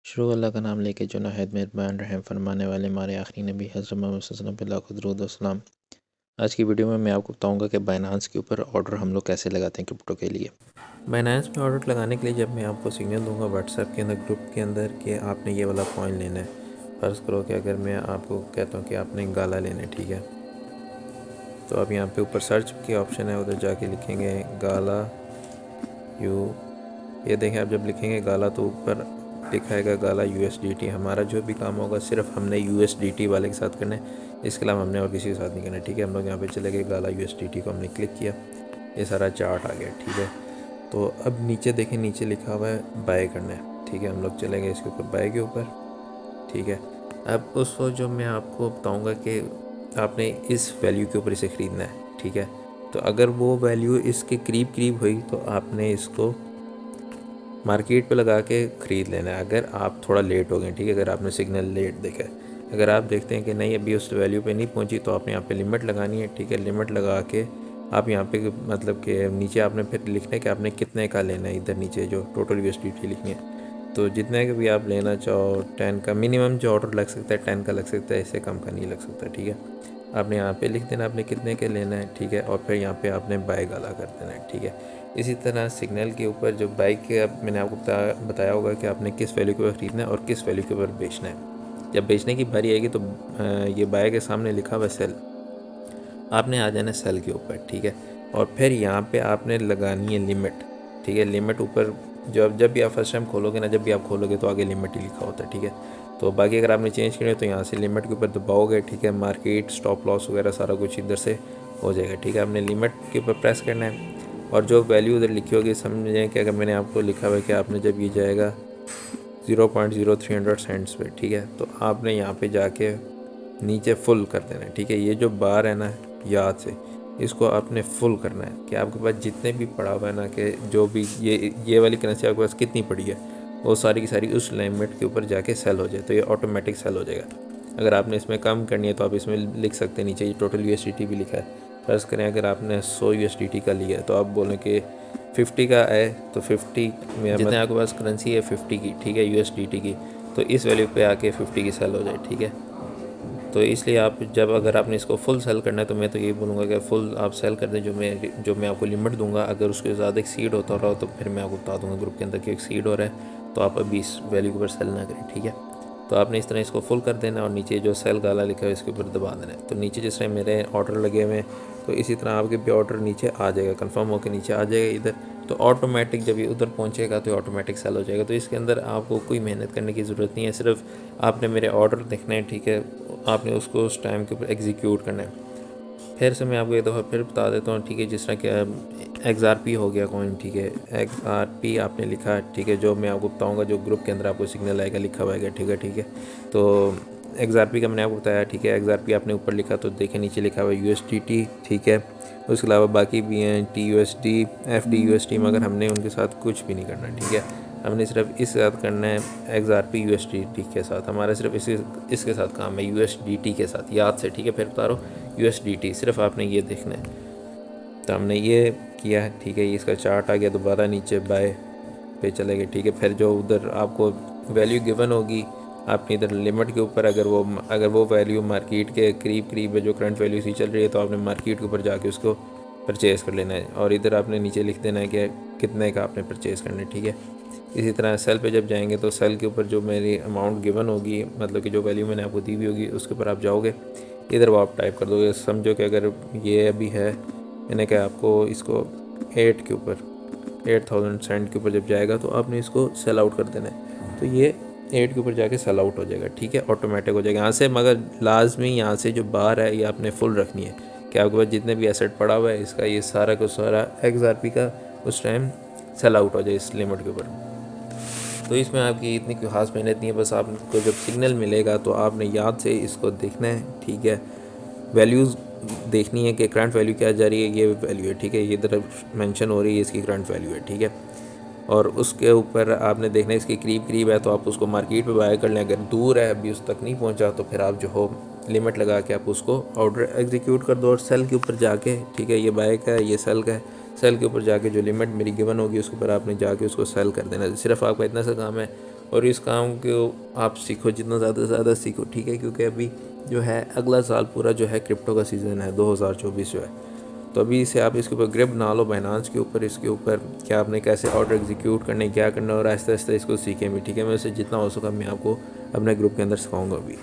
शुरू अल्लाह का नाम लेके जो नहायत मेहरबान रहम फरमाने वाले हमारे आखिरी नबी हज़रत मोहम्मद सल्लल्लाहु अलैहि वसल्लम पे लाखों दुरूद व सलाम। आज की वीडियो में मैं आपको बताऊंगा कि बाइनांस के ऊपर ऑर्डर हम लोग कैसे लगाते हैं क्रिप्टो के लिए। बाइनांस में ऑर्डर लगाने के लिए जब मैं आपको सिग्नल दूंगा व्हाट्सएप के अंदर ग्रुप के अंदर कि आपने ये वाला कॉइन लेना है, फ़र्ज़ करो कि अगर मैं आपको कहता हूँ कि आपने गाला लेना है, ठीक है, तो आप यहाँ पे ऊपर सर्च की ऑप्शन है, उधर जाके लिखेंगे गाला ये देखें, आप जब लिखेंगे गाला तो ऊपर लिखा है गाला USDT। हमारा जो भी काम होगा सिर्फ हमने USDT वाले के साथ करना है, इसके अलावा हमने और किसी के साथ नहीं करना है, ठीक है। हम लोग यहाँ पे चले गए, गाला USDT को हमने क्लिक किया, ये सारा चार्ट आ गया, ठीक है। तो अब नीचे देखें, नीचे लिखा हुआ है बाय करना है, ठीक है। हम लोग चले गए इसके ऊपर बाय के ऊपर, ठीक है। अब उस वक्त जो मैं आपको बताऊँगा कि आपने इस वैल्यू के ऊपर इसे ख़रीदना है, ठीक है। तो अगर वो वैल्यू इसके करीब करीब हुई तो आपने इसको मार्केट पे लगा के ख़रीद लेना है। अगर आप थोड़ा लेट हो गए, ठीक है, अगर आपने सिग्नल लेट देखा है, अगर आप देखते हैं कि नहीं अभी उस वैल्यू पे नहीं पहुंची, तो आपने यहाँ पे लिमिट लगानी है, ठीक है। लिमिट लगा के आप यहाँ पे मतलब कि नीचे आपने फिर लिखना है कि आपने कितने का लेना है। इधर नीचे जो टोटल USDT लिखनी है, तो जितने का भी आप लेना चाहो, 10 का मिनिमम जो ऑर्डर लग सकता है 10 का लग सकता है, इससे कम का नहीं लग सकता, ठीक है। आपने यहाँ पे लिख देना आपने कितने के लेना है, ठीक है, और फिर यहाँ पे आपने बाय गाला कर देना है, ठीक है। इसी तरह सिग्नल के ऊपर जो बाइक के, अब मैंने आपको बताया होगा कि आपने किस वैल्यू के ऊपर ख़रीदना है और किस वैल्यू के ऊपर बेचना है। जब बेचने की बारी आएगी तो ये बाय के सामने लिखा हुआ सेल, आपने आ जाना सेल के ऊपर, ठीक है। और फिर यहाँ पे आपने लगानी है लिमिट, ठीक है। लिमिट ऊपर जब भी आप फर्स्ट टाइम खोलोगे ना, जब भी आप खोलोगे तो आगे लिमिट ही लिखा होता है, ठीक है। तो बाकी अगर आपने चेंज करनी है तो यहाँ से लिमिट के ऊपर दबाओगे, ठीक है। मार्केट स्टॉप लॉस वगैरह सारा कुछ इधर से हो जाएगा, ठीक है। आपने लिमिट के ऊपर प्रेस करना है और जो वैल्यू उधर लिखी होगी समझें कि अगर मैंने आपको लिखा हुआ है कि आपने जब ये जाएगा 0.03 सेंट्स पे, ठीक है, तो आपने यहाँ पे जाके नीचे फुल कर देना है, ठीक है। ये जो बार है ना, याद से इसको आपने फुल करना है कि आपके पास जितने भी पड़ा हुआ है ना, कि जो भी ये वाली करेंसी आपके पास कितनी पड़ी है, वो सारी की सारी उस लिमिट के ऊपर जाके सेल हो जाए, तो ये ऑटोमेटिक सेल हो जाएगा। अगर आपने इसमें कम करनी है तो आप इसमें लिख सकते हैं, नीचे ये टोटल USDT भी लिखा है। फ़र्ज़ करें अगर आपने 100 USDT का लिया है तो आप बोलें कि 50 का है, तो 50 में जितने आपके पास करेंसी है 50 की, ठीक है, USDT की, तो इस वैल्यू पे आके 50 की सेल हो जाए, ठीक है। तो इसलिए आप जब अगर आपने इसको फुल सेल करना है तो मैं तो ये बोलूँगा कि फ़ुल आप सेल कर दें। जो मैं आपको लिमिट दूंगा, अगर उसके ज़्यादा एक्सीड होता रहा तो फिर मैं आपको बता दूंगा ग्रुप के अंदर कि एक्सीड हो रहा है, तो आप अभी इस वैल्यू के ऊपर सेल ना करें, ठीक है। तो आपने इस तरह इसको फुल कर देना और नीचे जो सेल गाला लिखा है इसके ऊपर दबा देना है। तो नीचे जिस तरह मेरे ऑर्डर लगे हुए हैं, तो इसी तरह आपके भी ऑर्डर नीचे आ जाएगा, कंफर्म होकर नीचे आ जाएगा इधर। तो ऑटोमेटिक जब ये उधर पहुंचेगा तो ऑटोमेटिक सेल हो जाएगा। तो इसके अंदर आपको कोई मेहनत करने की ज़रूरत नहीं है, सिर्फ आपने मेरे ऑर्डर देखना है, ठीक है, आपने उसको उस टाइम के ऊपर एग्जीक्यूट करना है। फिर से मैं आपको एक दफ़ा फिर बता देता हूँ, ठीक है। जिस तरह कि XRP हो गया कॉइन, ठीक है, XRP आपने लिखा, ठीक है, जो मैं आपको बताऊँगा, जो ग्रुप के अंदर आपको सिग्नल आएगा लिखा हुआ है, ठीक है, ठीक है। तो XRP का मैंने आपको बताया, ठीक है। XRP आपने ऊपर लिखा तो देखें नीचे लिखा हुआ है USDT, ठीक है। उसके अलावा बाकी भी हैं TUSD, FDUSD, मगर हमने उनके साथ कुछ भी नहीं करना, ठीक है। हमने सिर्फ इसके साथ करना है XRP USDT के साथ, हमारा सिर्फ इसके साथ काम है, USDT के साथ, याद से, ठीक है। फिर बता रहा हूँ USDT, सिर्फ आपने ये देखना है। तो हमने ये किया है, ठीक है। इसका चार्ट आ गया, दोबारा नीचे बाय पे चले गए, ठीक है। फिर जो उधर आपको वैल्यू गिवन होगी, आपने इधर लिमिट के ऊपर अगर वो वैल्यू मार्केट के करीब करीब है, जो करंट वैल्यू सी चल रही है, तो आपने मार्केट के ऊपर जाके उसको परचेज़ कर लेना है और इधर आपने नीचे लिख देना है कि कितने का आपने परचेज़ करना है, ठीक है। इसी तरह सेल पे जब जाएंगे तो सेल के ऊपर जो मेरी अमाउंट गिवन होगी, मतलब कि जो वैल्यू मैंने आपको दी हुई होगी, उसके ऊपर आप जाओगे, इधर वो आप टाइप कर दोगे। समझो कि अगर ये अभी है, यानी कि आपको इसको 8 के ऊपर 8000 सेंट के ऊपर जब जाएगा तो आपने इसको सेल आउट कर देना है। तो ये 8 के ऊपर जाके सेल आउट हो जाएगा, ठीक है, ऑटोमेटिक हो जाएगा यहाँ से। मगर लाजमी यहाँ से जो बार है ये आपने फुल रखनी है कि आपके पास जितने भी एसेट पड़ा हुआ है इसका ये सारा का सारा XRP का उस टाइम सेल आउट हो जाए इस लिमिट के ऊपर। तो इसमें आपकी इतनी कोई खास मेहनत नहीं है, बस आपको जब सिग्नल मिलेगा तो आपने याद से इसको देखना है, ठीक है। वैल्यूज़ देखनी है कि करंट वैल्यू क्या जा रही है, ये वैल्यू है, ठीक है, ये इधर मेंशन हो रही है, इसकी करंट वैल्यू है, ठीक है। और उसके ऊपर आपने देखना है इसके करीब करीब है तो आप उसको मार्केट पे बाय कर लें। अगर दूर है अभी उस तक नहीं पहुंचा तो फिर आप जो हो लिमिट लगा के आप उसको ऑर्डर एग्जीक्यूट कर दो और सेल के ऊपर जाके, ठीक है, ये बाय का है, ये सेल का है, सेल के ऊपर जाके जो लिमिट मेरी गिवन होगी उसके ऊपर आपने जाके उसको सेल कर देना। सिर्फ आपका इतना सा काम है, और इस काम को आप सीखो, जितना ज़्यादा से ज़्यादा सीखो, ठीक है। क्योंकि अभी जो है अगला साल पूरा जो है क्रिप्टो का सीज़न है 2024 जो है, तो अभी से आप इसके ऊपर ग्रिप बना लो बाइनेंस के ऊपर, इसके ऊपर क्या आपने कैसे ऑर्डर एग्जीक्यूट करने, क्या करना, और आहिस्ता आहिस्ता इसको सीखें भी, ठीक है। मैं इससे जितना हो सका मैं आपको अपने ग्रुप के अंदर सिखाऊंगा भी।